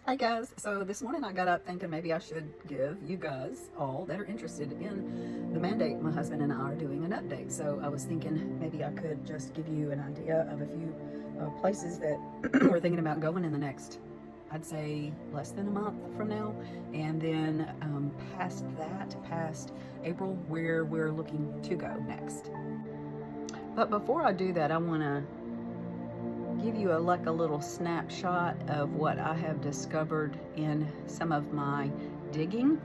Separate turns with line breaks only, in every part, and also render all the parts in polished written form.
Hi guys, so this morning I got up thinking maybe I should give you guys all that are interested in the mandate my husband and I are doing an update. So I was thinking maybe I could just give you an idea of a few places that we're thinking about going in the next, I'd say less than a month from now. And then past that, past April, where we're looking to go next. But before I do that, I want to give you a little snapshot of what I have discovered in some of my digging.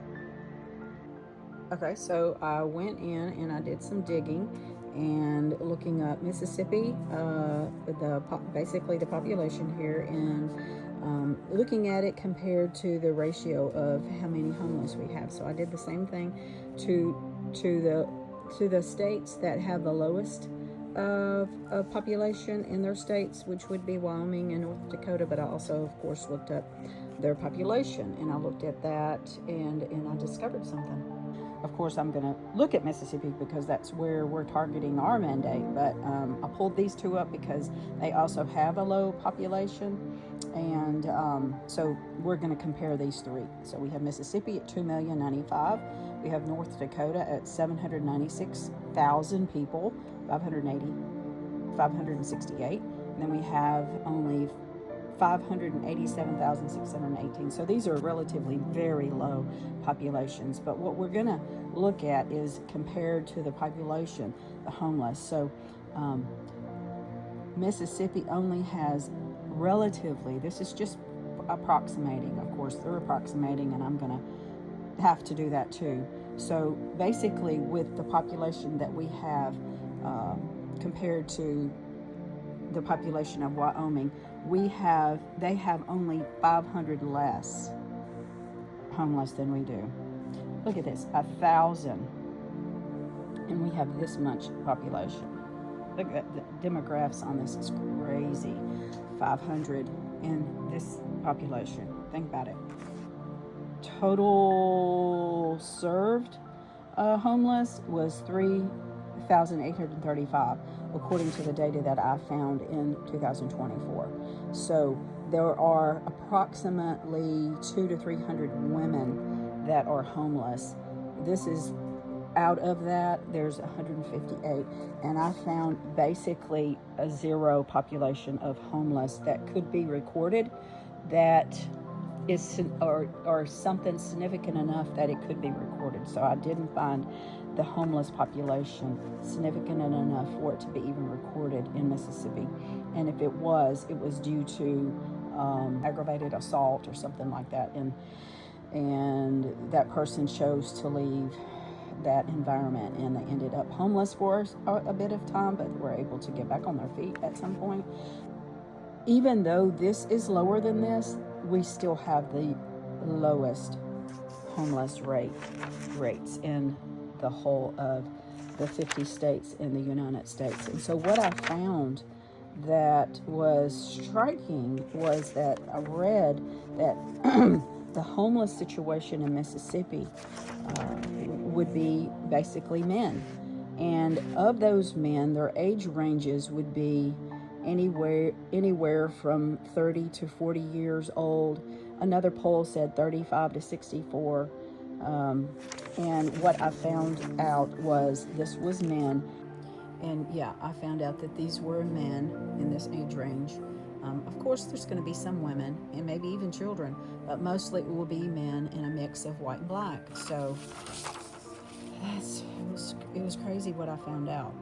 Okay, so I went in and I did some digging and looking up Mississippi, basically the population here, and looking at it compared to the ratio of how many homeless we have. So I did the same thing to the states that have the lowest of population in their states, which would be Wyoming and North Dakota. But I also, of course, looked up their population, and I looked at that, and I discovered something. Of course, I'm going to look at Mississippi because that's where we're targeting our mandate, but I pulled these two up because they also have a low population, and so we're going to compare these three. So we have Mississippi at 2,095,000. We have North Dakota at 796,000 people, 568, and then we have only 587,618. So these are relatively very low populations. But what we're going to look at is compared to the population, the homeless. So Mississippi only has relatively, this is just approximating, of course, they're approximating, and I'm going to have to do that too. So basically, with the population that we have compared to the population of Wyoming, they have only 500 less homeless than we do. Look at this, 1,000, and we have this much population. Look at the demographics on this is crazy. 500 in this population. Think about it. Total served homeless was 3,835, according to the data that I found in 2024. So there are approximately 200 to 300 women that are homeless. This is out of that, there's 158, and I found basically a zero population of homeless that could be recorded that is or something significant enough that it could be recorded. So I didn't find the homeless population significant enough for it to be even recorded in Mississippi. And if it was due to aggravated assault or something like that, and that person chose to leave that environment, and they ended up homeless for a bit of time, but were able to get back on their feet at some point. Even though this is lower than this, we still have the lowest homeless rates in the whole of the 50 states in the United States. And so what I found that was striking was that I read that the homeless situation in Mississippi would be basically men. And of those men, their age ranges would be anywhere from 30 to 40 years old. Another poll said 35 to 64. And what I found out was this was men. And yeah, I found out that these were men in this age range. Of course, there's going to be some women and maybe even children, but mostly it will be men in a mix of white and black. So it was crazy what I found out.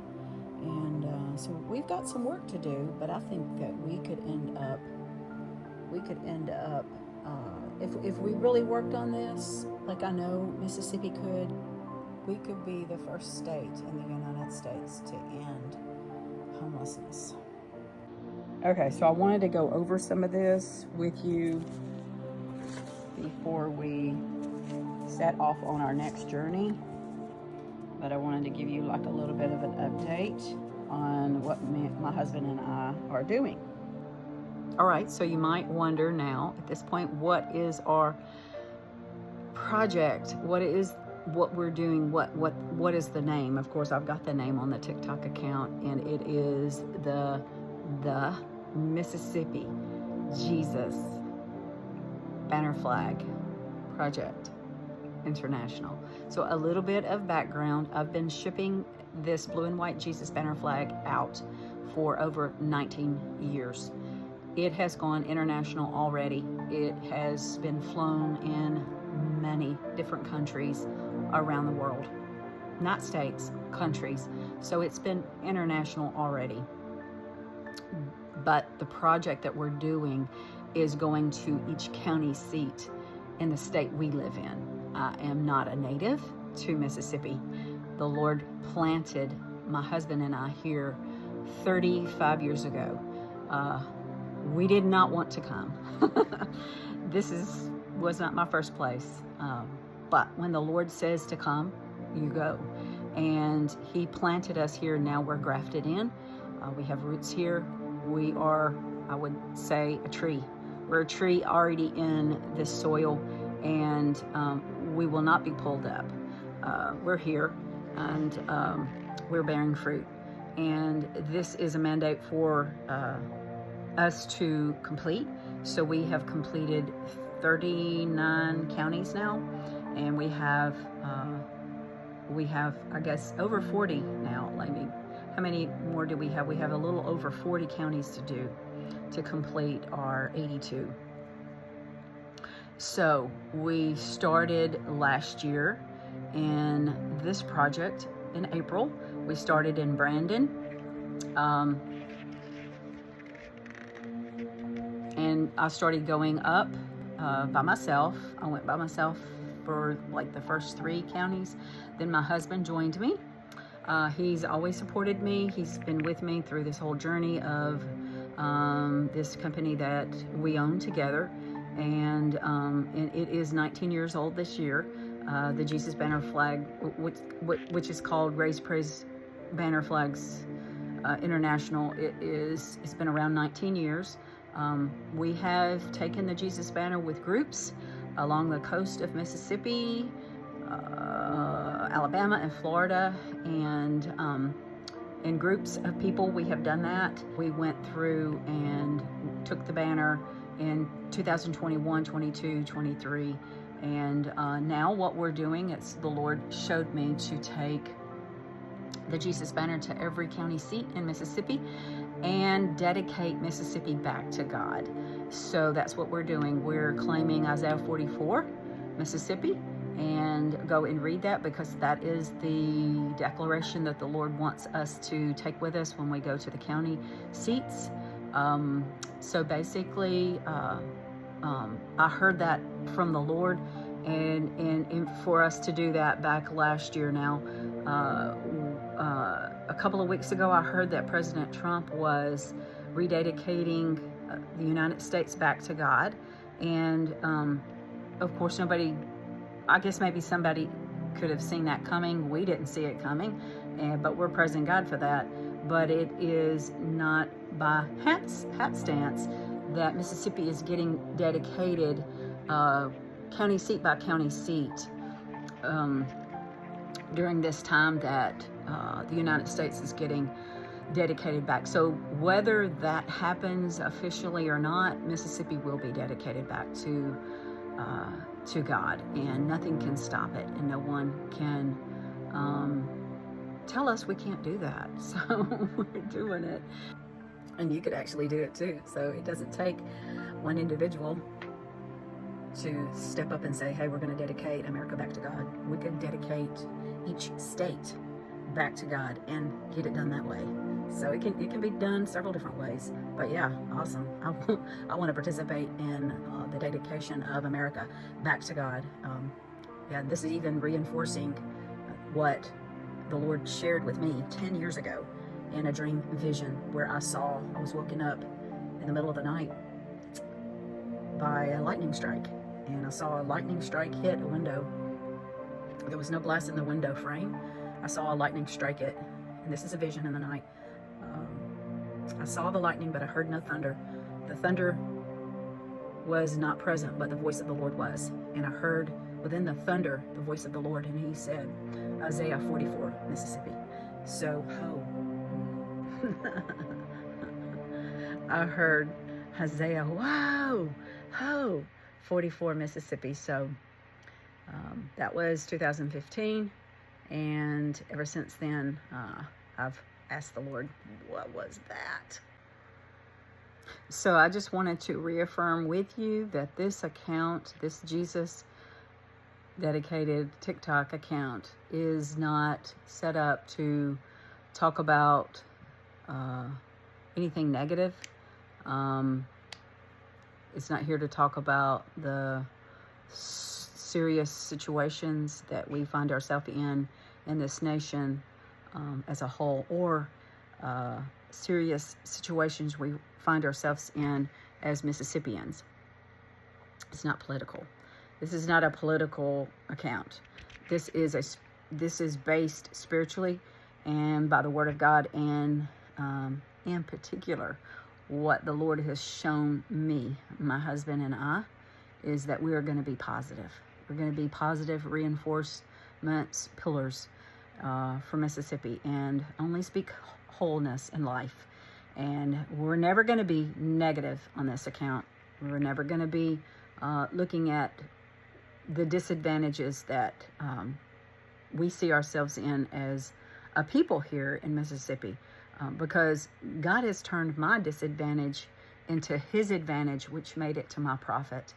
And so we've got some work to do, but I think that we could end up if we really worked on this, like I know Mississippi could, we could be the first state in the United States to end homelessness. Okay, so I wanted to go over some of this with you before we set off on our next journey. But I wanted to give you like a little bit of an update on what my husband and I are doing. All right, so you might wonder now at this point, what is our project? What we're doing? What is the name? Of course, I've got the name on the TikTok account, and it is the Mississippi Jesus Banner Flag Project International. So a little bit of background. I've been shipping this blue and white Jesus banner flag out for over 19 years. It has gone international already. It has been flown in many different countries around the world. Not states, countries. So it's been international already. But the project that we're doing is going to each county seat in the state we live in. I am not a native to Mississippi. The Lord planted my husband and I here 35 years ago. We did not want to come. This was not my first place. But when the Lord says to come, you go. And He planted us here. Now we're grafted in. We have roots here. We are, I would say, a tree. We're a tree already in this soil, and we will not be pulled up. We're here, and we're bearing fruit. And this is a mandate for us to complete. So we have completed 39 counties now, and we have, I guess, over 40 now. I mean, how many more do we have? We have a little over 40 counties to do to complete our 82. So we started last year in this project in April. We started in Brandon. And I started going up by myself. I went by myself for like the first 3 counties. Then my husband joined me. He's always supported me. He's been with me through this whole journey of this company that we own together. And it is 19 years old this year. The Jesus Banner Flag, which is called Raise Praise Banner Flags International, it's been around 19 years. We have taken the Jesus Banner with groups along the coast of Mississippi, Alabama, and Florida, and in groups of people we have done that. We went through and took the banner in 2021, 22, 23, and now what we're doing, it's the Lord showed me to take the Jesus Banner to every county seat in Mississippi and dedicate Mississippi back to God. So that's what we're doing. We're claiming Isaiah 44, Mississippi, and go and read that, because that is the declaration that the Lord wants us to take with us when we go to the county seats. So basically, I heard that from the Lord, and for us to do that back last year now. A couple of weeks ago, I heard that President Trump was rededicating the United States back to God. And of course, I guess maybe somebody could have seen that coming. We didn't see it coming, but we're praising God for that. But it is not by hapstance that Mississippi is getting dedicated county seat by county seat during this time that the United States is getting dedicated back. So whether that happens officially or not, Mississippi will be dedicated back to God, and nothing can stop it, and no one can tell us we can't do that. So we're doing it, and you could actually do it too. So it doesn't take one individual to step up and say, hey, we're going to dedicate America back to God. We could dedicate each state back to God and get it done that way. So it can be done several different ways. But yeah, awesome. I want to participate in the dedication of America back to God. Yeah, this is even reinforcing what the Lord shared with me 10 years ago in a dream vision, where I was woken up in the middle of the night by a lightning strike. And I saw a lightning strike hit a window. There was no glass in the window frame. I saw a lightning strike it, and this is a vision in the night. I saw the lightning, but I heard no thunder. The thunder was not present, but the voice of the Lord was. And I heard within the thunder the voice of the Lord, and He said, Isaiah 44, Mississippi. So, I heard Isaiah, wow, ho, 44 Mississippi. So that was 2015, and ever since then I've asked the Lord, what was that? So I just wanted to reaffirm with you that this account, this Jesus dedicated TikTok account, is not set up to talk about anything negative. It's not here to talk about the serious situations that we find ourselves in this nation as a whole, or serious situations we find ourselves in as Mississippians. It's not political. This is not a political account. This is based spiritually and by the Word of God, and in particular, what the Lord has shown me, my husband and I, is that we are going to be positive. We're going to be positive reinforcements, pillars for Mississippi, and only speak wholeness in life. And we're never going to be negative on this account. We're never going to be looking at the disadvantages that we see ourselves in as a people here in Mississippi, because God has turned my disadvantage into His advantage, which made it to my profit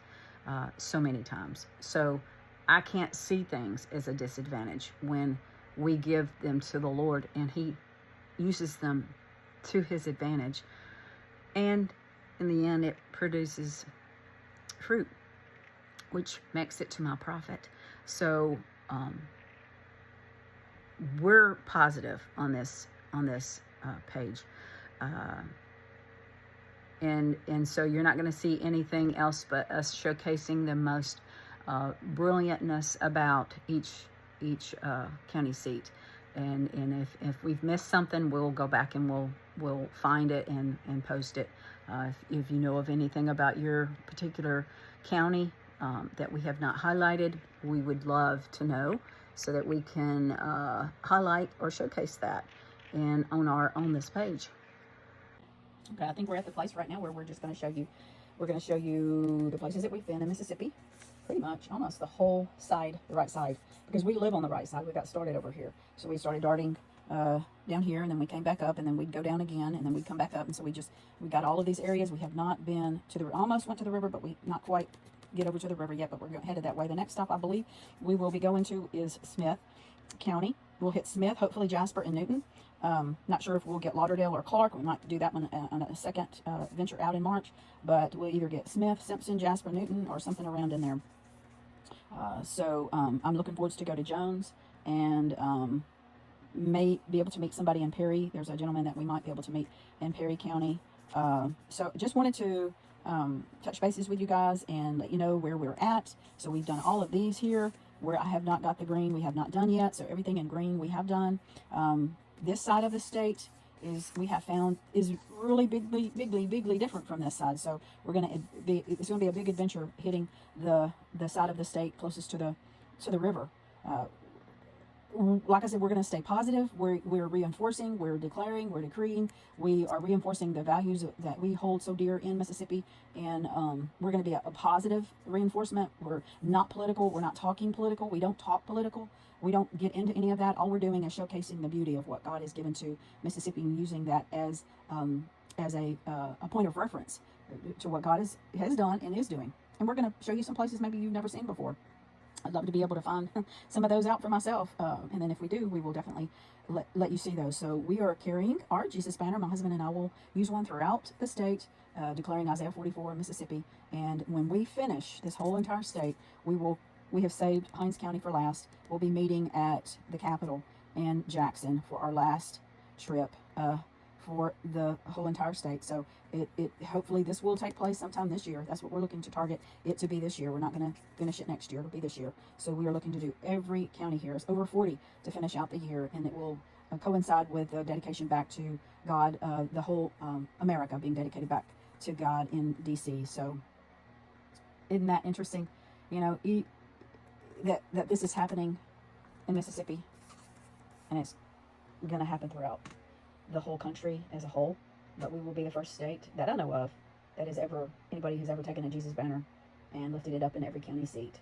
so many times. So I can't see things as a disadvantage when we give them to the Lord, and He uses them to His advantage, and in the end it produces fruit, which makes it to my profit. So we're positive on this page, and so you're not going to see anything else but us showcasing the most brilliantness about each county seat. And if we've missed something, we'll go back and we'll find it and post it. If you know of anything about your particular county that we have not highlighted, we would love to know, so that we can highlight or showcase that on this page. Okay, I think we're at the place right now where we're just going to show you. We're going to show you the places that we've been in Mississippi, pretty much almost the whole side, the right side, because we live on the right side. We got started over here, so we started darting down here, and then we came back up, and then we'd go down again, and then we'd come back up, and so we got all of these areas. We have not been to almost went to the river, but we not quite get over to the river yet, but we're headed that way. The next stop I believe we will be going to is Smith County. We'll hit Smith, hopefully Jasper and Newton. Not sure if we'll get Lauderdale or Clark. We might do that one on a second venture out in March, but we'll either get Smith, Simpson, Jasper, Newton, or something around in there. So I'm looking forward to go to Jones, and may be able to meet somebody in Perry. There's a gentleman that we might be able to meet in Perry County. So just wanted to touch bases with you guys and let you know where we're at. So we've done all of these here. Where I have not got the green, we have not done yet. So everything in green we have done. This side of the state we have found is really bigly different from this side. So it's going to be a big adventure hitting the side of the state closest to the river. Like I said, we're going to stay positive. We're reinforcing, we're declaring, we're decreeing. We are reinforcing the values that we hold so dear in Mississippi, and we're going to be a positive reinforcement. We're not political. We're not talking political. We don't talk political. We don't get into any of that. All we're doing is showcasing the beauty of what God has given to Mississippi, and using that as a point of reference to what God has done and is doing. And we're going to show you some places maybe you've never seen before. I'd love to be able to find some of those out for myself. And then if we do, we will definitely let you see those. So we are carrying our Jesus banner. My husband and I will use one throughout the state, declaring Isaiah 44 in Mississippi. And when we finish this whole entire state, we have saved Hinds County for last. We'll be meeting at the Capitol in Jackson for our last trip for the whole entire state. So it hopefully this will take place sometime this year. That's what we're looking to target it to be this year. We're not going to finish it next year. It'll be this year. So we are looking to do every county here. It's over 40 to finish out the year, and it will coincide with the dedication back to God, the whole America being dedicated back to God in DC. So isn't that interesting? You know, that this is happening in Mississippi, and it's going to happen throughout the whole country as a whole. But we will be the first state that I know of that anybody who's ever taken a Jesus banner and lifted it up in every county seat.